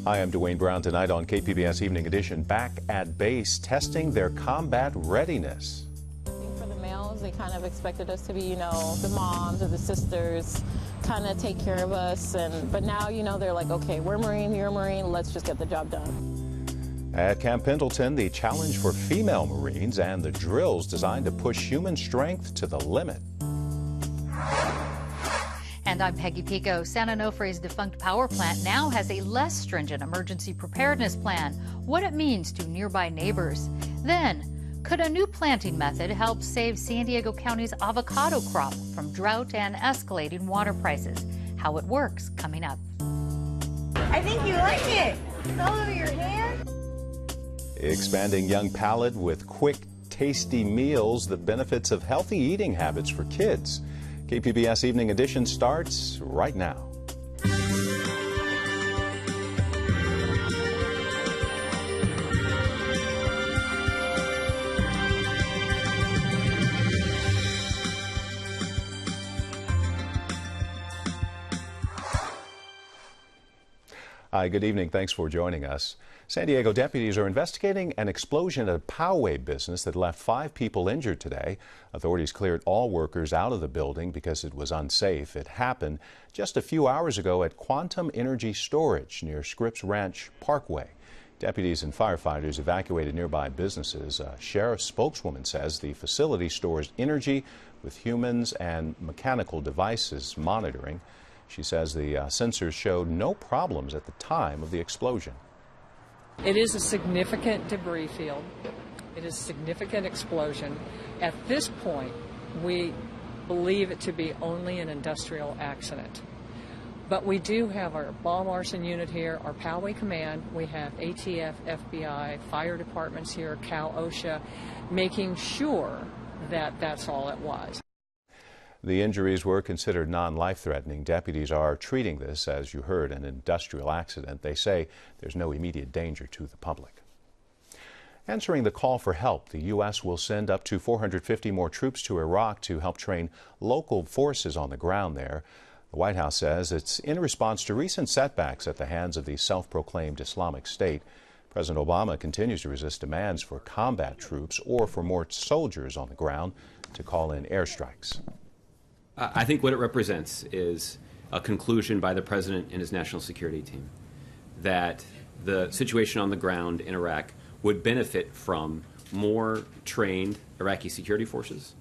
Hi, I'm Dwayne Brown. Tonight on KPBS Evening Edition, back at base testing their combat readiness. For the males, they kind of expected us to be, the moms or the sisters, kind of take care of us. But now, they're like, okay, we're Marine, you're Marine, let's just get the job done. At Camp Pendleton, the challenge for female Marines and the drills designed to push human strength to the limit. And I'm Peggy Pico. San Onofre's defunct power plant now has a less stringent emergency preparedness plan, what it means to nearby neighbors. Then, could a new planting method help save San Diego County's avocado crop from drought and escalating water prices? How it works, coming up. I think you like it. It's all over your hand. Expanding young palate with quick, tasty meals, the benefits of healthy eating habits for kids. KPBS Evening Edition starts right now. Hi, good evening. Thanks for joining us. San Diego deputies are investigating an explosion at a Poway business that left 5 people injured today. Authorities cleared all workers out of the building because it was unsafe. It happened just a few hours ago at Quantum Energy Storage near Scripps Ranch Parkway. Deputies and firefighters evacuated nearby businesses. A sheriff's spokeswoman says the facility stores energy with humans and mechanical devices monitoring. She says the sensors showed no problems at the time of the explosion. It is a significant debris field. It is a significant explosion. At this point, we believe it to be only an industrial accident. But we do have our bomb arson unit here, our Poway Command. We have ATF, FBI, fire departments here, Cal OSHA, making sure that that's all it was. The injuries were considered non-life-threatening. Deputies are treating this, as you heard, an industrial accident. They say there's no immediate danger to the public. Answering the call for help, the U.S. will send up to 450 more troops to Iraq to help train local forces on the ground there. The White House says it's in response to recent setbacks at the hands of the self-proclaimed Islamic State. President Obama continues to resist demands for combat troops or for more soldiers on the ground to call in airstrikes. I think what it represents is a conclusion by the president and his national security team that the situation on the ground in Iraq would benefit from more trained Iraqi security forces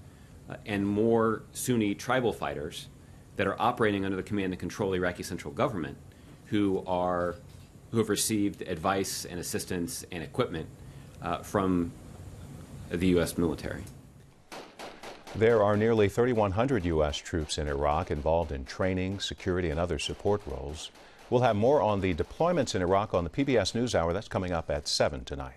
and more Sunni tribal fighters that are operating under the command and control of the Iraqi central government who have received advice and assistance and equipment from the U.S. military. There are nearly 3,100 U.S. troops in Iraq involved in training, security, and other support roles. We'll have more on the deployments in Iraq on the PBS NewsHour. That's coming up at 7 tonight.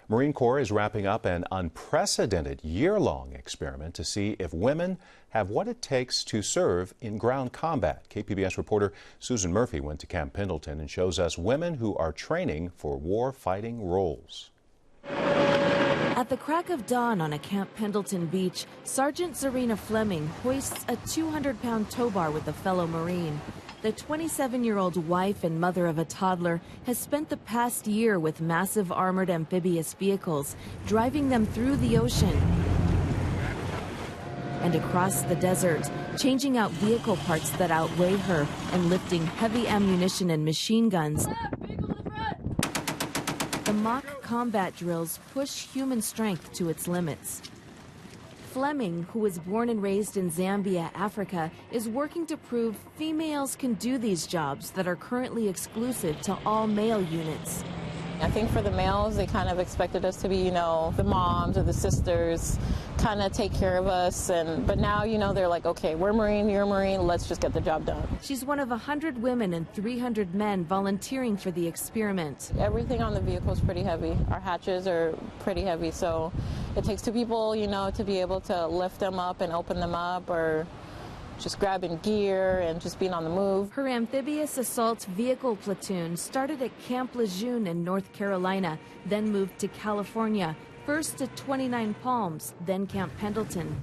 Marine Corps is wrapping up an unprecedented year-long experiment to see if women have what it takes to serve in ground combat. KPBS reporter Susan Murphy went to Camp Pendleton and shows us women who are training for war-fighting roles. At the crack of dawn on a Camp Pendleton beach, Sergeant Serena Fleming hoists a 200-pound tow bar with a fellow Marine. The 27-year-old wife and mother of a toddler has spent the past year with massive armored amphibious vehicles, driving them through the ocean and across the desert, changing out vehicle parts that outweigh her and lifting heavy ammunition and machine guns. The mock combat drills push human strength to its limits. Fleming, who was born and raised in Zambia, Africa, is working to prove females can do these jobs that are currently exclusive to all male units. I think for the males, they kind of expected us to be, the moms or the sisters, kind of take care of us. But now, they're like, okay, we're Marine, you're Marine, let's just get the job done. She's one of 100 women and 300 men volunteering for the experiment. Everything on the vehicle is pretty heavy. Our hatches are pretty heavy, so it takes 2 people, to be able to lift them up and open them up, or just grabbing gear and just being on the move. Her amphibious assault vehicle platoon started at Camp Lejeune in North Carolina, then moved to California, first to 29 Palms, then Camp Pendleton.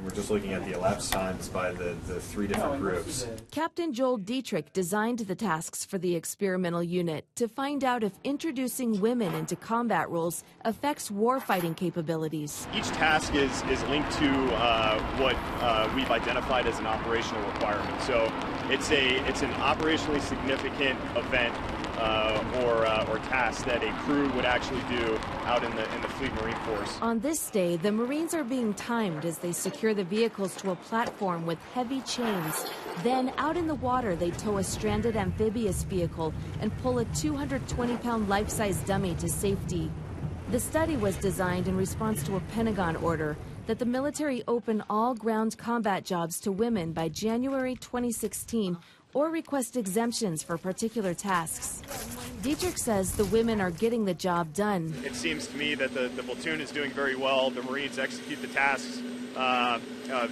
We're just looking at the elapsed times by the three different groups. Captain Joel Dietrich designed the tasks for the experimental unit to find out if introducing women into combat roles affects warfighting capabilities. Each task is linked to what we've identified as an operational requirement. So it's an operationally significant event or task that a crew would actually do out in the Fleet Marine Force. On this day, the Marines are being timed as they secure the vehicles to a platform with heavy chains. Then, out in the water, they tow a stranded amphibious vehicle and pull a 220-pound life-size dummy to safety. The study was designed in response to a Pentagon order that the military open all ground combat jobs to women by January 2016 or request exemptions for particular tasks. Dietrich says the women are getting the job done. It seems to me that the platoon is doing very well. The Marines execute the tasks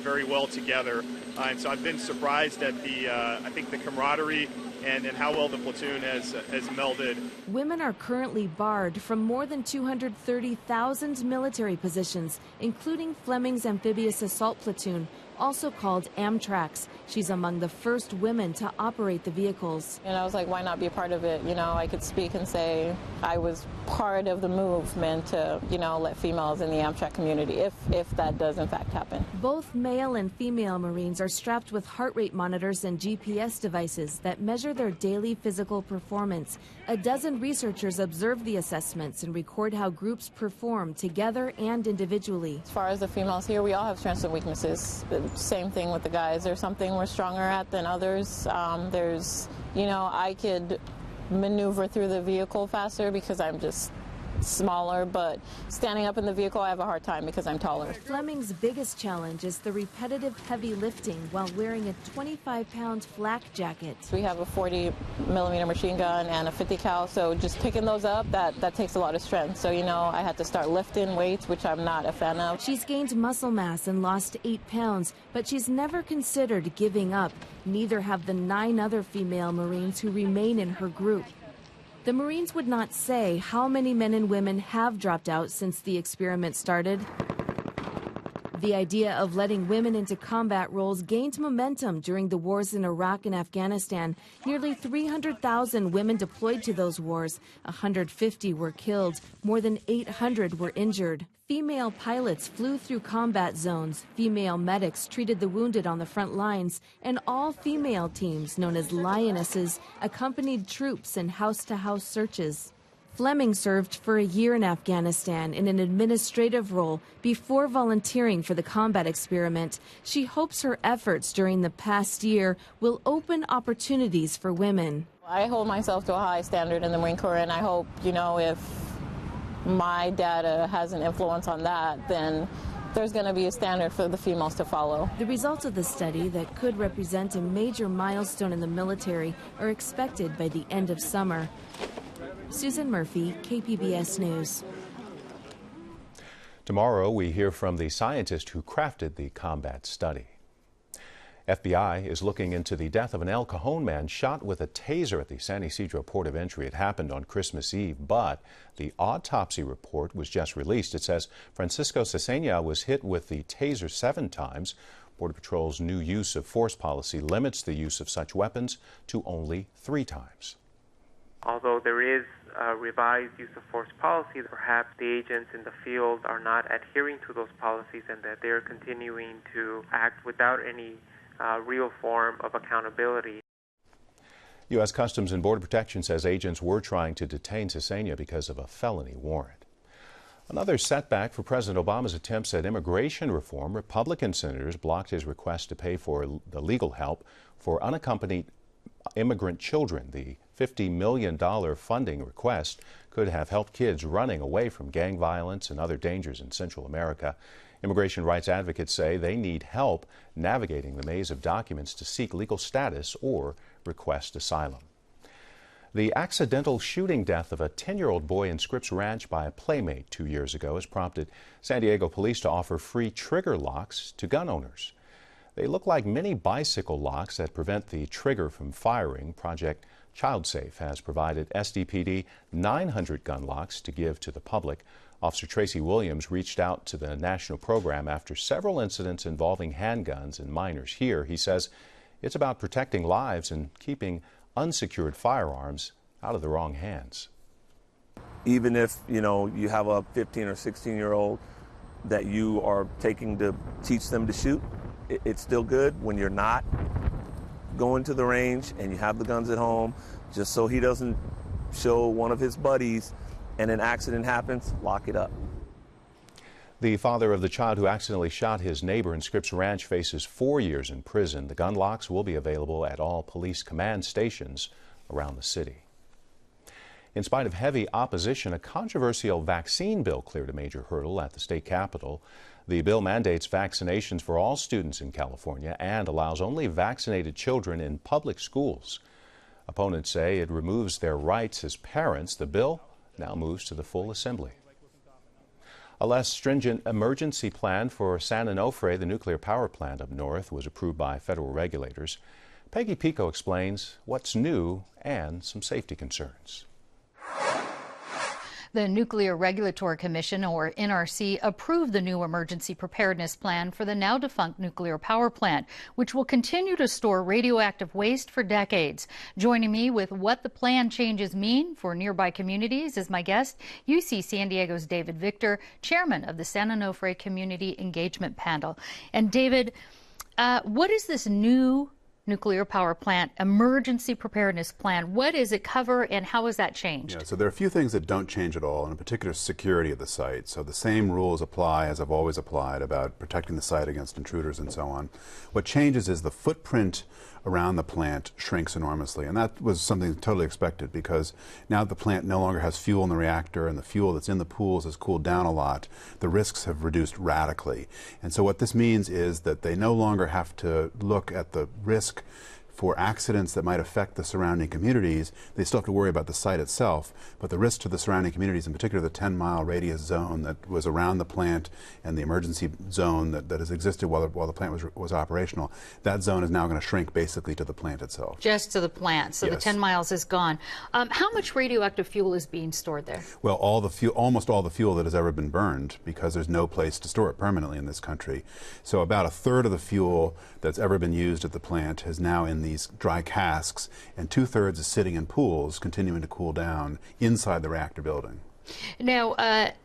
very well together. And so I've been surprised at I think the camaraderie and how well the platoon has melded. Women are currently barred from more than 230,000 military positions, including Fleming's amphibious assault platoon, also called Amtracs. She's among the first women to operate the vehicles. And I was like, why not be a part of it? You know, I could speak and say I was part of the movement to, let females in the Amtrak community, if that does in fact happen. Both male and female Marines are strapped with heart rate monitors and GPS devices that measure their daily physical performance. A dozen researchers observe the assessments and record how groups perform together and individually. As far as the females here, we all have strengths and weaknesses. Same thing with the guys. There's something we're stronger at than others. I could maneuver through the vehicle faster because I'm just smaller, but standing up in the vehicle I have a hard time because I'm taller. Fleming's biggest challenge is the repetitive heavy lifting while wearing a 25-pound flak jacket. We have a 40-millimeter machine gun and a 50 cal, so just picking those up, that takes a lot of strength. So, I had to start lifting weights, which I'm not a fan of. She's gained muscle mass and lost 8 pounds, but she's never considered giving up. Neither have the 9 other female Marines who remain in her group. The Marines would not say how many men and women have dropped out since the experiment started. The idea of letting women into combat roles gained momentum during the wars in Iraq and Afghanistan. Nearly 300,000 women deployed to those wars. 150 were killed. More than 800 were injured. Female pilots flew through combat zones. Female medics treated the wounded on the front lines. And all-female teams, known as Lionesses, accompanied troops in house-to-house searches. Fleming served for a year in Afghanistan in an administrative role before volunteering for the combat experiment. She hopes her efforts during the past year will open opportunities for women. I hold myself to a high standard in the Marine Corps, and I hope, if my data has an influence on that, then there's going to be a standard for the females to follow. The results of the study that could represent a major milestone in the military are expected by the end of summer. Susan Murphy, KPBS News. Tomorrow, we hear from the scientist who crafted the combat study. FBI is looking into the death of an El Cajon man shot with a taser at the San Ysidro port of entry. It happened on Christmas Eve, but the autopsy report was just released. It says Francisco Cesena was hit with the taser 7 times. Border Patrol's new use of force policy limits the use of such weapons to only 3 times. Although there is a revised use of force policy, perhaps the agents in the field are not adhering to those policies and that they're continuing to act without any real form of accountability. U.S. Customs and Border Protection says agents were trying to detain Cesena because of a felony warrant. Another setback for President Obama's attempts at immigration reform. Republican senators blocked his request to pay for the legal help for unaccompanied immigrant children. The $50 million funding request could have helped kids running away from gang violence and other dangers in Central America. Immigration rights advocates say they need help navigating the maze of documents to seek legal status or request asylum. The accidental shooting death of a 10-year-old boy in Scripps Ranch by a playmate 2 years ago has prompted San Diego police to offer free trigger locks to gun owners. They look like mini bicycle locks that prevent the trigger from firing. Project ChildSafe has provided SDPD 900 gun locks to give to the public. Officer Tracy Williams reached out to the national program after several incidents involving handguns and minors. Here, he says it's about protecting lives and keeping unsecured firearms out of the wrong hands. Even if, you have a 15 or 16-year-old that you are taking to teach them to shoot, it's still good when you're not going to the range and you have the guns at home, just so he doesn't show one of his buddies and an accident happens, lock it up. The father of the child who accidentally shot his neighbor in Scripps Ranch faces 4 years in prison. The gun locks will be available at all police command stations around the city. In spite of heavy opposition, a controversial vaccine bill cleared a major hurdle at the state capitol. The bill mandates vaccinations for all students in California and allows only vaccinated children in public schools. Opponents say it removes their rights as parents. The bill now moves to the full assembly. A less stringent emergency plan for San Onofre, the nuclear power plant up north, was approved by federal regulators. Peggy Pico explains what's new and some safety concerns. The Nuclear Regulatory Commission, or NRC, approved the new emergency preparedness plan for the now-defunct nuclear power plant, which will continue to store radioactive waste for decades. Joining me with what the plan changes mean for nearby communities is my guest, UC San Diego's David Victor, chairman of the San Onofre Community Engagement Panel. And David, what is this new nuclear power plant emergency preparedness plan? What does it cover and how has that changed? So there are a few things that don't change at all, and in particular security of the site. So the same rules apply as have always applied about protecting the site against intruders and so on. What changes is the footprint around the plant shrinks enormously, and that was something totally expected because now the plant no longer has fuel in the reactor and the fuel that's in the pools has cooled down a lot. The risks have reduced radically. And so what this means is that they no longer have to look at the risk for accidents that might affect the surrounding communities. They still have to worry about the site itself, but the risk to the surrounding communities, in particular the 10-mile radius zone that was around the plant and the emergency zone that has existed while the plant was operational, that zone is now going to shrink basically to the plant itself. Just to the plant, so yes. The 10 miles is gone. How much radioactive fuel is being stored there? Well, almost all the fuel that has ever been burned, because there's no place to store it permanently in this country. So about a third of the fuel that's ever been used at the plant is now in these dry casks, and 2/3 is sitting in pools, continuing to cool down inside the reactor building. Now,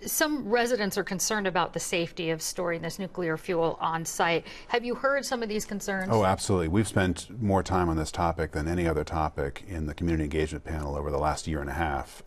some residents are concerned about the safety of storing this nuclear fuel on site. Have you heard some of these concerns? Oh, absolutely. We've spent more time on this topic than any other topic in the community engagement panel over the last year and a half.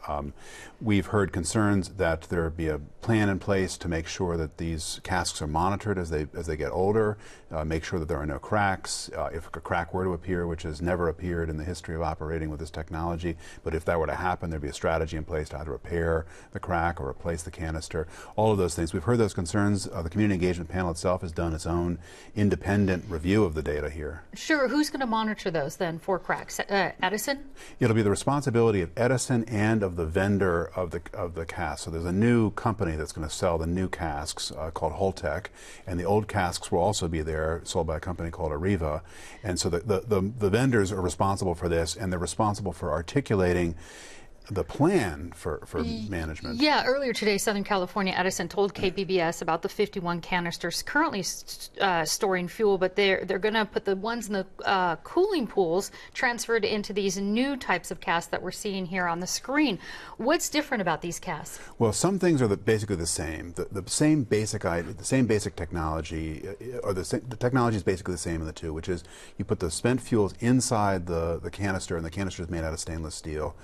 We've heard concerns that there be a plan in place to make sure that these casks are monitored as they get older, make sure that there are no cracks. If a crack were to appear, which has never appeared in the history of operating with this technology, but if that were to happen, there'd be a strategy in place to either repair the crack or replace the canister, all of those things. We've heard those concerns. The community engagement panel itself has done its own independent review of the data here. Sure. Who's going to monitor those then for cracks? Edison? It'll be the responsibility of Edison and of the vendor of the cask. So there's a new company that's going to sell the new casks called Holtec, and the old casks will also be there, sold by a company called Areva. And so the vendors are responsible for this, and they're responsible for articulating the plan for management. Yeah, earlier today, Southern California Edison told KPBS about the 51 canisters currently storing fuel, but they're going to put the ones in the cooling pools transferred into these new types of casks that we're seeing here on the screen. What's different about these casks? Well, some things are basically the same. The same basic technology, or the technology is basically the same in the two, which is you put the spent fuels inside the canister, and the canister is made out of stainless steel.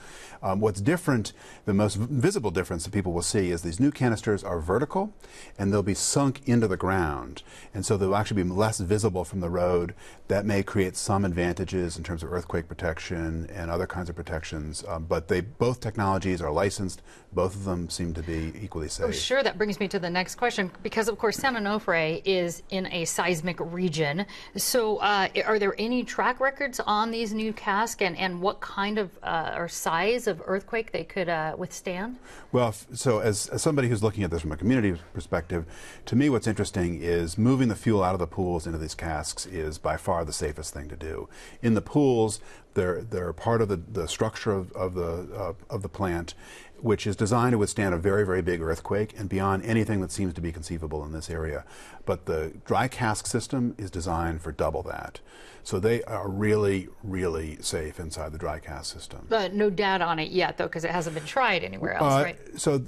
What's different, the most visible difference that people will see, is these new canisters are vertical and they'll be sunk into the ground, and so they'll actually be less visible from the road. That may create some advantages in terms of earthquake protection and other kinds of protections, but both technologies are licensed. Both of them seem to be equally safe. Oh, sure. That brings me to the next question, because of course San Onofre is in a seismic region. So are there any track records on these new casks, and what kind of or size of earthquake they could withstand? Well, so as somebody who's looking at this from a community perspective, to me what's interesting is moving the fuel out of the pools into these casks is by far the safest thing to do. In the pools, They're part of the structure of the plant, which is designed to withstand a very, very big earthquake and beyond anything that seems to be conceivable in this area. But the dry cask system is designed for double that. So they are really, really safe inside the dry cask system. But no data on it yet, though, because it hasn't been tried anywhere else, right? So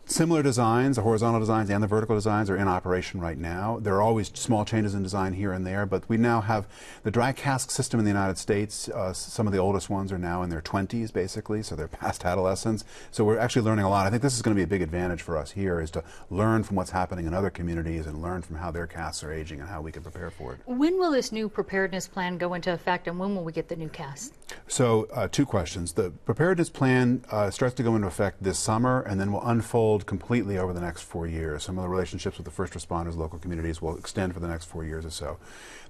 similar designs, the horizontal designs and the vertical designs, are in operation right now. There are always small changes in design here and there, but we now have the dry cask system in the United States. Some of the oldest ones are now in their 20s, basically, so they're past adolescence. So we're actually learning a lot. I think this is going to be a big advantage for us here, is to learn from what's happening in other communities and learn from how their casks are aging and how we can prepare for it. When will this new preparedness plan go into effect, and when will we get the new casks? So two questions. The preparedness plan starts to go into effect this summer and then will unfold completely over the next 4 years. Some of the relationships with the first responders, local communities, will extend for the next 4 years or so.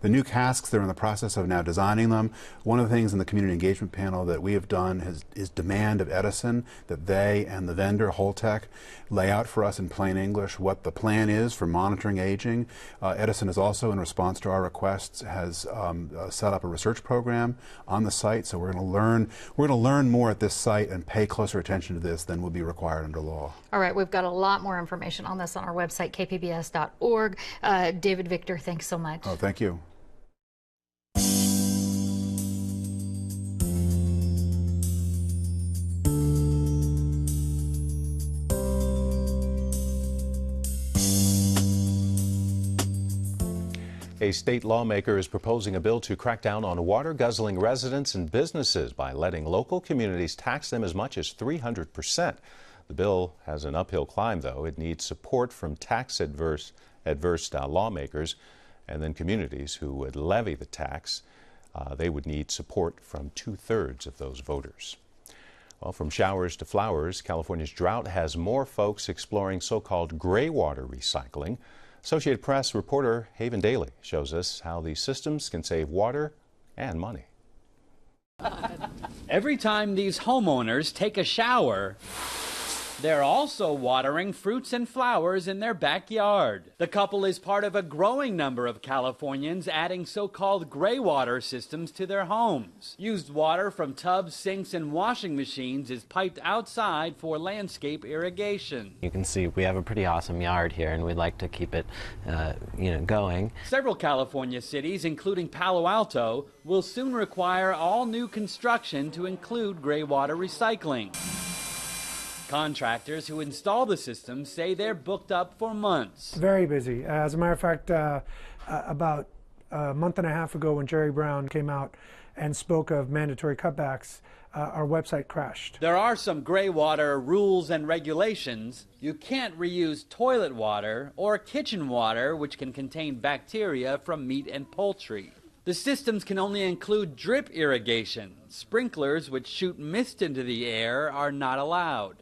The new casks, they're in the process of now designing them. One of the things in the community engagement panel that we have done is demand of Edison that they and the vendor, Holtec, lay out for us in plain English what the plan is for monitoring aging. Edison is also, in response to our requests, has set up a research program on the site. So we're going to learn more at this site and pay closer attention to this than would be required under law. All right, we've got a lot more information on this on our website, kpbs.org. David Victor, thanks so much. Oh, thank you. A state lawmaker is proposing a bill to crack down on water-guzzling residents and businesses by letting local communities tax them as much as 300%. The bill has an uphill climb, though. It needs support from tax-adverse lawmakers, and then communities who would levy the tax. They would need support from 2/3 of those voters. Well, from showers to flowers, California's drought has more folks exploring so-called gray water recycling. Associated Press reporter Haven Daly shows us how these systems can save water and money. Every time these homeowners take a shower, they're also watering fruits and flowers in their backyard. The couple is part of a growing number of Californians adding so-called gray water systems to their homes. Used water from tubs, sinks, and washing machines is piped outside for landscape irrigation. You can see we have a pretty awesome yard here, and we'd like to keep it, going. Several California cities, including Palo Alto, will soon require all new construction to include gray water recycling. Contractors who install the system say they're booked up for months. Very busy. As a matter of fact, about a month and a half ago when Jerry Brown came out and spoke of mandatory cutbacks, our website crashed. There are some gray water rules and regulations. You can't reuse toilet water or kitchen water, which can contain bacteria from meat and poultry. The systems can only include drip irrigation. Sprinklers which shoot mist into the air are not allowed.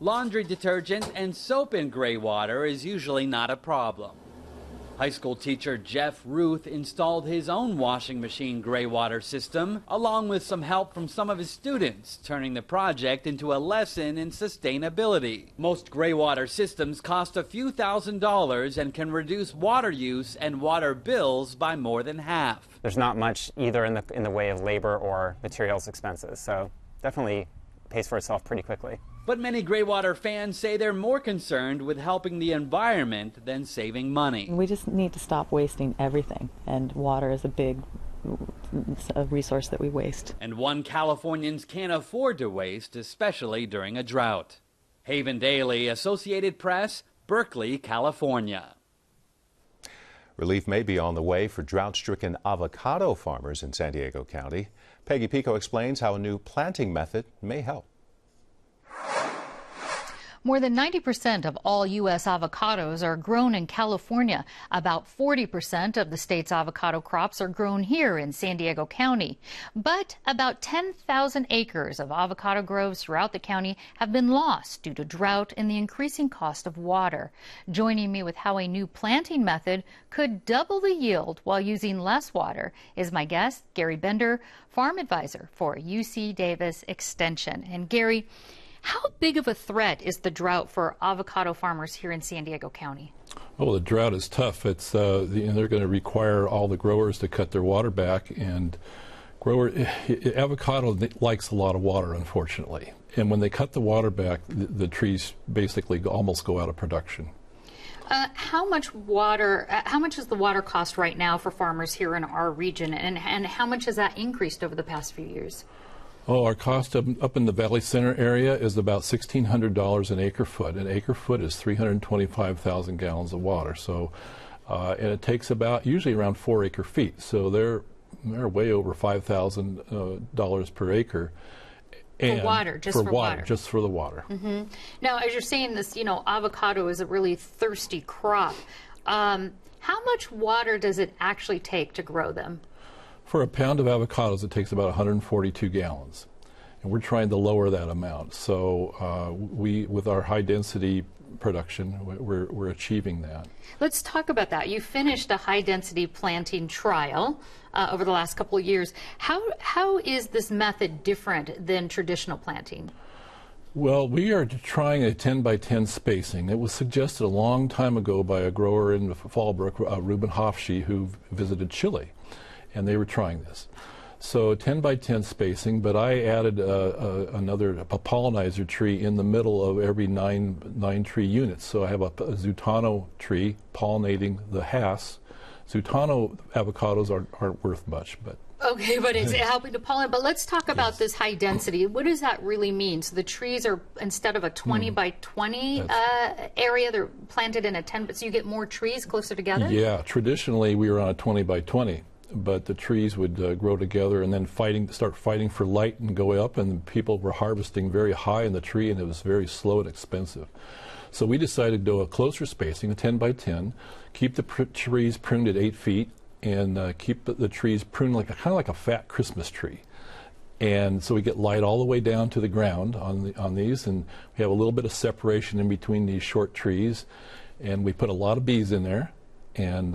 Laundry detergent and soap in gray water is usually not a problem. High school teacher Jeff Ruth installed his own washing machine gray water system, along with some help from some of his students, turning the project into a lesson in sustainability. Most gray water systems cost a few $1,000s and can reduce water use and water bills by more than half. There's not much either in the way of labor or materials expenses, so definitely pays for itself pretty quickly. But many gray water fans say they're more concerned with helping the environment than saving money. We just need to stop wasting everything, and water is a big resource that we waste. And one Californians can't afford to waste, especially during a drought. Haven Daly, Associated Press, Berkeley, California. Relief may be on the way for drought-stricken avocado farmers in San Diego County. Peggy Pico explains how a new planting method may help. More than 90% of all U.S. avocados are grown in California. About 40% of the state's avocado crops are grown here in San Diego County. But about 10,000 acres of avocado groves throughout the county have been lost due to drought and the increasing cost of water. Joining me with how a new planting method could double the yield while using less water is my guest, Gary Bender, farm advisor for UC Davis Extension. And Gary, how big of a threat is the drought for avocado farmers here in San Diego County? Oh, the drought is tough. It's they're going to require all the growers to cut their water back, and Avocado likes a lot of water, unfortunately. And when they cut the water back, the trees basically almost go out of production. How much is the water cost right now for farmers here in our region, and how much has that increased over the past few years? Oh, our cost up in the Valley Center area is about $1,600 an acre foot. An acre foot is 325,000 gallons of water. So, and it takes usually around 4 acre feet. So they're way over $5,000 per acre. And for water, just for water. Just for the water. Mm-hmm. Now, as you're saying this, avocado is a really thirsty crop. How much water does it actually take to grow them? For a pound of avocados, it takes about 142 gallons. And we're trying to lower that amount. So with our high density production, we're achieving that. Let's talk about that. You finished a high density planting trial over the last couple of years. How is this method different than traditional planting? Well, we are trying a 10 by 10 spacing. It was suggested a long time ago by a grower in Fallbrook, Reuben Hofsche, who visited Chile, and they were trying this. So 10 by 10 spacing, but I added a pollinizer tree in the middle of every nine tree units. So I have a Zutano tree pollinating the Hass. Zutano avocados aren't worth much, but okay, but it's helping to pollinate. But let's talk about this high density. What does that really mean? So the trees are, instead of a 20 by 20 area, they're planted in a 10, but so you get more trees closer together? Yeah, traditionally we were on a 20 by 20. But the trees would grow together and then start fighting for light and go up, and people were harvesting very high in the tree, and it was very slow and expensive. So we decided to do a closer spacing, a 10 by 10, keep the trees pruned at 8 feet, and keep the trees pruned kind of like a fat Christmas tree. And so we get light all the way down to the ground on these, and we have a little bit of separation in between these short trees, and we put a lot of bees in there, and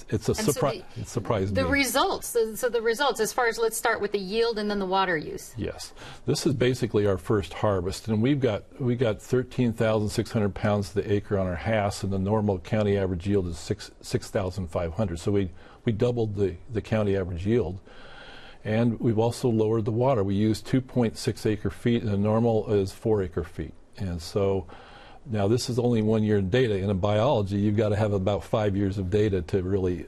it's a surprise. It surprised me. The results. So the results, as far as, let's start with the yield and then the water use. Yes, this is basically our first harvest, and we got 13,600 pounds to the acre on our Hass, and the normal county average yield is 6,500. So we doubled the county average yield, and we've also lowered the water. We use 2.6 acre feet, and the normal is 4 acre feet, and so. Now, this is only 1 year in data. In biology, you've got to have about 5 years of data to really,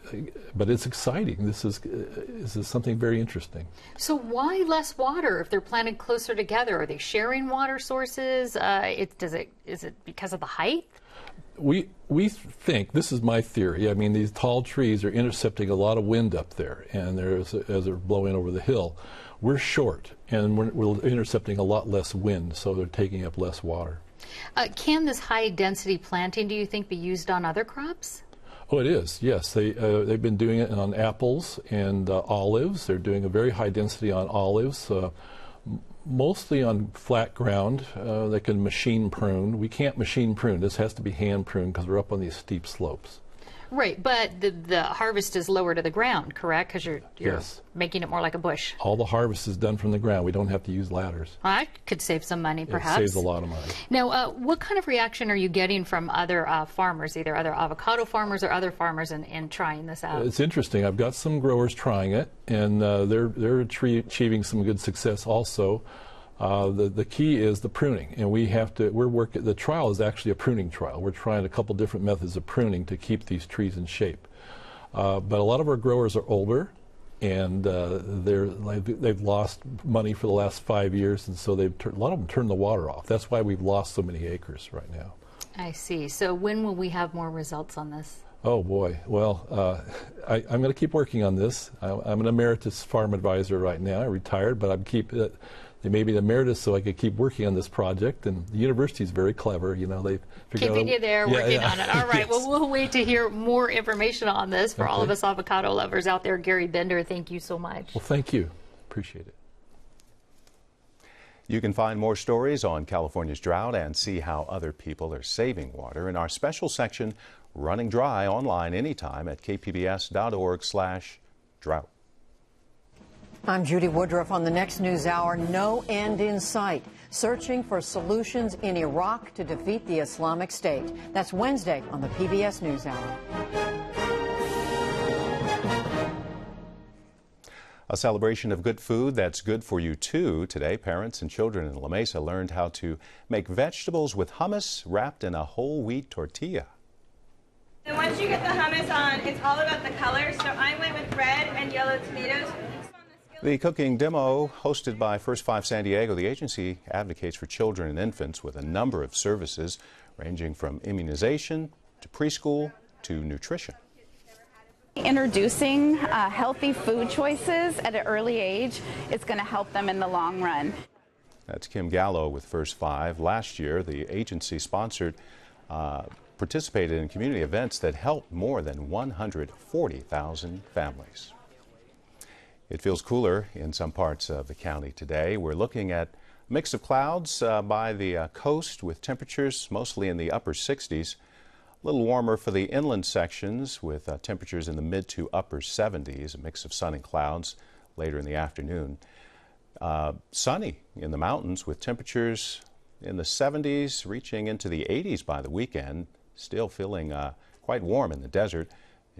but it's exciting. This is something very interesting. So why less water if they're planted closer together? Are they sharing water sources? Is it because of the height? We think, this is my theory, I mean, these tall trees are intercepting a lot of wind up there, and as they're blowing over the hill. We're short, and we're intercepting a lot less wind, so they're taking up less water. Can this high-density planting, do you think, be used on other crops? Oh, it is, yes. They've been doing it on apples and olives. They're doing a very high density on olives, mostly on flat ground. They can machine prune. We can't machine prune. This has to be hand pruned because we're up on these steep slopes. Right, but the harvest is lower to the ground, correct? Because you're yes. making it more like a bush. All the harvest is done from the ground. We don't have to use ladders. Well, that could save some money, perhaps. It saves a lot of money. Now, what kind of reaction are you getting from other farmers, either other avocado farmers or other farmers in trying this out? It's interesting. I've got some growers trying it, and they're achieving some good success also. The key is the pruning, and the trial is actually a pruning trial. We're trying a couple different methods of pruning to keep these trees in shape. But a lot of our growers are older, and they've lost money for the last 5 years, and so a lot of them turned the water off. That's why we've lost so many acres right now. I see. So when will we have more results on this? Oh boy, well, I'm going to keep working on this. I'm an emeritus farm advisor right now. I retired, but they made me the emeritus so I could keep working on this project, and the university is very clever. You know, they keeping you there, working on it. All right. Yes. Well, we'll wait to hear more information on this for all of us avocado lovers out there. Gary Bender, thank you so much. Well, thank you. Appreciate it. You can find more stories on California's drought and see how other people are saving water in our special section, Running Dry, online anytime at kpbs.org/drought. I'm Judy Woodruff. On the next News Hour, no end in sight. Searching for solutions in Iraq to defeat the Islamic State. That's Wednesday on the PBS NewsHour. A celebration of good food that's good for you too. Today, parents and children in La Mesa learned how to make vegetables with hummus wrapped in a whole wheat tortilla. And once you get the hummus on, it's all about the color. So I went with red and yellow tomatoes. The cooking demo, hosted by First 5 San Diego, the agency advocates for children and infants with a number of services ranging from immunization to preschool to nutrition. Introducing healthy food choices at an early age is going to help them in the long run. That's Kim Gallo with First 5. Last year, the agency participated in community events that helped more than 140,000 families. It feels cooler in some parts of the county today. We're looking at a mix of clouds by the coast with temperatures mostly in the upper 60s. A little warmer for the inland sections with temperatures in the mid to upper 70s, a mix of sun and clouds later in the afternoon. Sunny in the mountains with temperatures in the 70s, reaching into the 80s by the weekend. Still feeling quite warm in the desert.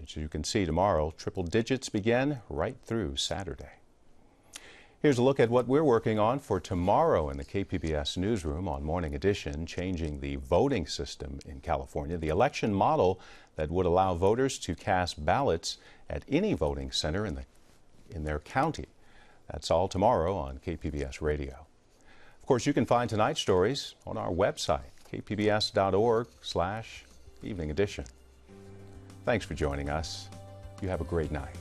As you can see tomorrow, triple digits begin right through Saturday. Here's a look at what we're working on for tomorrow in the KPBS newsroom on Morning Edition, changing the voting system in California, the election model that would allow voters to cast ballots at any voting center in their county. That's all tomorrow on KPBS Radio. Of course, you can find tonight's stories on our website, kpbs.org/evening edition. Thanks for joining us. You have a great night.